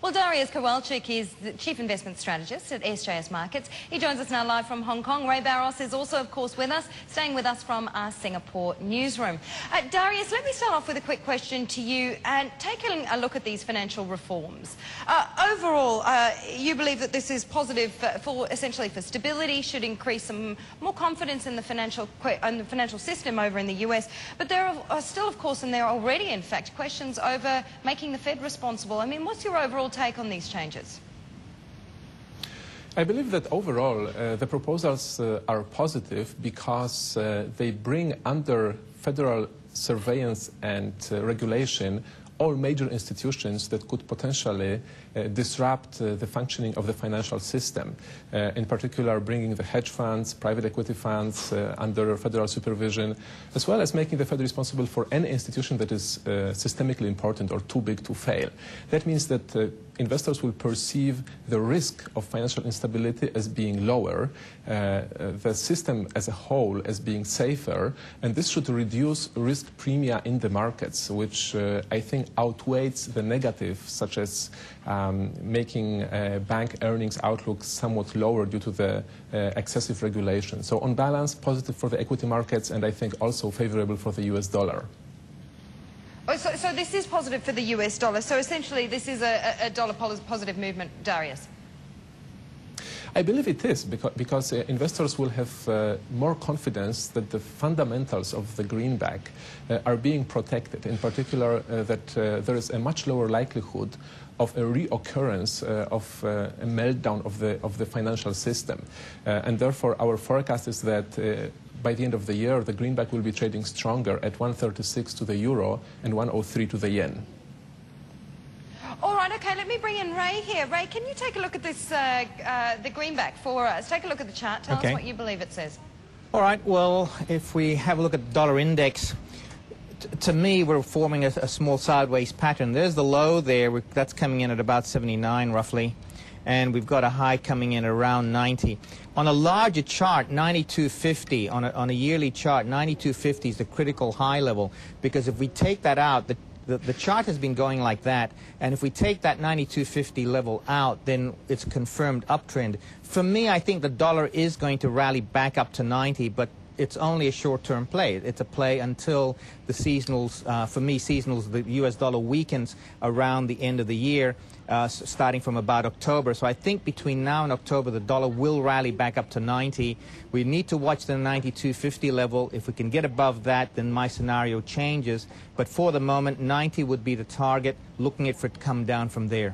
Well, Dariusz Kowalczyk is the Chief Investment Strategist at SJS Markets. He joins us now live from Hong Kong. Ray Barros is also, of course, with us, staying with us from our Singapore newsroom. Dariusz, let me start off with a quick question to you and taking a look at these financial reforms. Overall, you believe that this is positive essentially for stability, should increase some more confidence in the financial system over in the US. But there are still, of course, and there are already, in fact, questions over making the Fed responsible. I mean, what's your overall take on these changes? I believe that overall the proposals are positive because they bring under federal surveillance and regulation all major institutions that could potentially disrupt the functioning of the financial system, in particular bringing the hedge funds, private equity funds under federal supervision, as well as making the Fed responsible for any institution that is systemically important or too big to fail. That means that investors will perceive the risk of financial instability as being lower, the system as a whole as being safer, and this should reduce risk premia in the markets, which I think outweighs the negative, such as making bank earnings outlook somewhat lower due to the excessive regulation. So on balance, positive for the equity markets, and I think also favorable for the US dollar. Oh, so this is positive for the US dollar. So essentially this is a dollar positive movement, Dariusz. I believe it is because investors will have more confidence that the fundamentals of the greenback are being protected, in particular that there is a much lower likelihood of a reoccurrence of a meltdown of the financial system. And therefore our forecast is that by the end of the year the greenback will be trading stronger at 136 to the euro and 103 to the yen. All right, okay, let me bring in Ray here. Ray, can you take a look at this, the greenback for us? Take a look at the chart. Tell us what you believe it says. All right, well, if we have a look at the dollar index, to me, we're forming a small sideways pattern. There's the low there. That's coming in at about 79, roughly. And we've got a high coming in around 90. On a larger chart, 92.50, on a yearly chart, 92.50 is the critical high level. Because if we take that out, the chart has been going like that, and if we take that 92.50 level out, then it's a confirmed uptrend. For me, I think the dollar is going to rally back up to 90, but it's only a short-term play. It's a play until the seasonals, for me, seasonals, the US dollar weakens around the end of the year, starting from about October. So I think between now and October, the dollar will rally back up to 90. We need to watch the 92.50 level. If we can get above that, then my scenario changes. But for the moment, 90 would be the target, looking at for it to come down from there.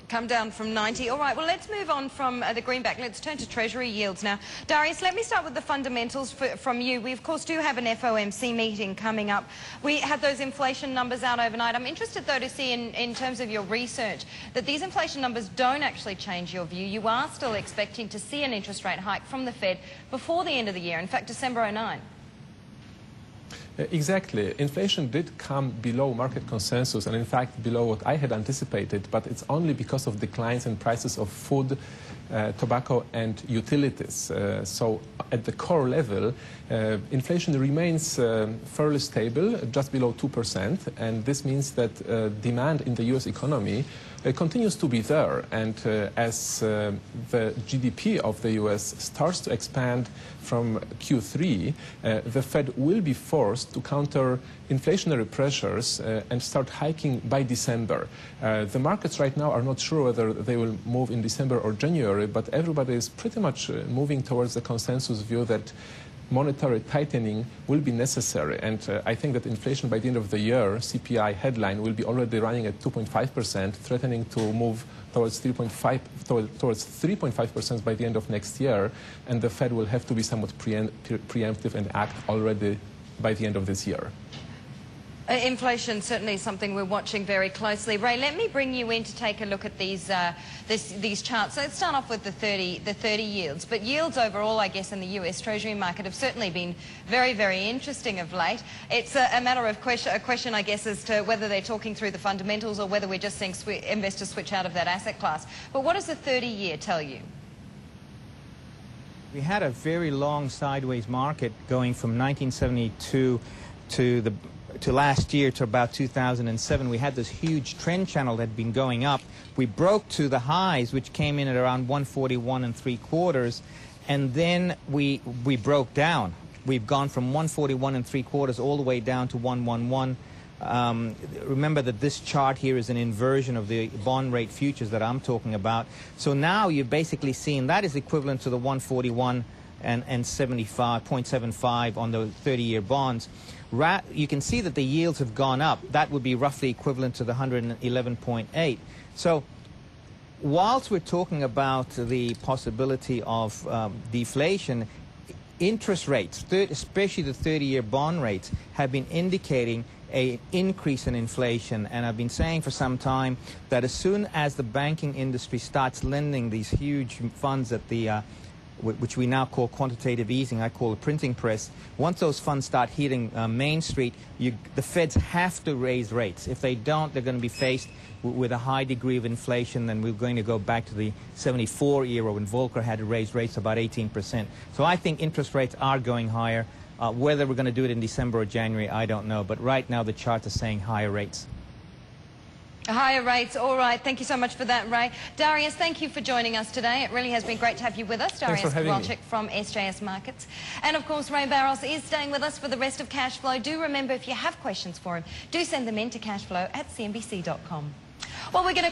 Come down from 90. All right, well, let's move on from the greenback. Let's turn to Treasury yields now. Dariusz, let me start with the fundamentals from you. We, of course, do have an FOMC meeting coming up. We had those inflation numbers out overnight. I'm interested, though, to see in terms of your research that these inflation numbers don't actually change your view. You are still expecting to see an interest rate hike from the Fed before the end of the year, in fact, December 09. Exactly. Inflation did come below market consensus and in fact below what I had anticipated, but it's only because of declines in prices of food, tobacco and utilities. So at the core level, inflation remains fairly stable, just below 2%, and this means that demand in the US economy continues to be there, and as the GDP of the US starts to expand from Q3, the Fed will be forced to counter inflationary pressures and start hiking by December. The markets right now are not sure whether they will move in December or January, but everybody is pretty much moving towards the consensus view that monetary tightening will be necessary, and I think that inflation by the end of the year, CPI headline, will be already running at 2.5%, threatening to move towards 3.5% by the end of next year, and the Fed will have to be somewhat preemptive and act already by the end of this year. Inflation certainly is something we're watching very closely. Ray, let me bring you in to take a look at these charts. So let's start off with the 30 yields. But yields overall, I guess, in the US Treasury market have certainly been very, very interesting of late. It's a matter of a question, I guess, as to whether they're talking through the fundamentals or whether we're just seeing investors switch out of that asset class. But what does the 30-year tell you? We had a very long sideways market going from 1972 to the to last year, to about 2007, we had this huge trend channel that had been going up. We broke to the highs, which came in at around 141 3/4, and then we broke down. We've gone from 141 3/4 all the way down to 111. Remember that this chart here is an inversion of the bond rate futures that I'm talking about. So now you're basically seeing that is equivalent to the 141 and 0.75 on the 30-year bonds. You can see that the yields have gone up. That would be roughly equivalent to the 111.8. So whilst we're talking about the possibility of deflation, interest rates, especially the 30-year bond rates, have been indicating an increase in inflation. And I've been saying for some time that as soon as the banking industry starts lending these huge funds at the which we now call quantitative easing, I call a printing press. Once those funds start hitting Main Street, the Feds have to raise rates. If they don't, they're going to be faced with a high degree of inflation, and we're going to go back to the 74 era when Volcker had to raise rates about 18%. So I think interest rates are going higher. Whether we're going to do it in December or January, I don't know. But right now, the charts are saying higher rates. Higher rates, all right. Thank you so much for that, Ray. Dariusz, thank you for joining us today. It really has been great to have you with us. Dariusz Kowalczyk from SJS Markets. And of course, Ray Barros is staying with us for the rest of Cashflow. Do remember, if you have questions for him, do send them in to cashflow@cnbc.com. Well, we're going to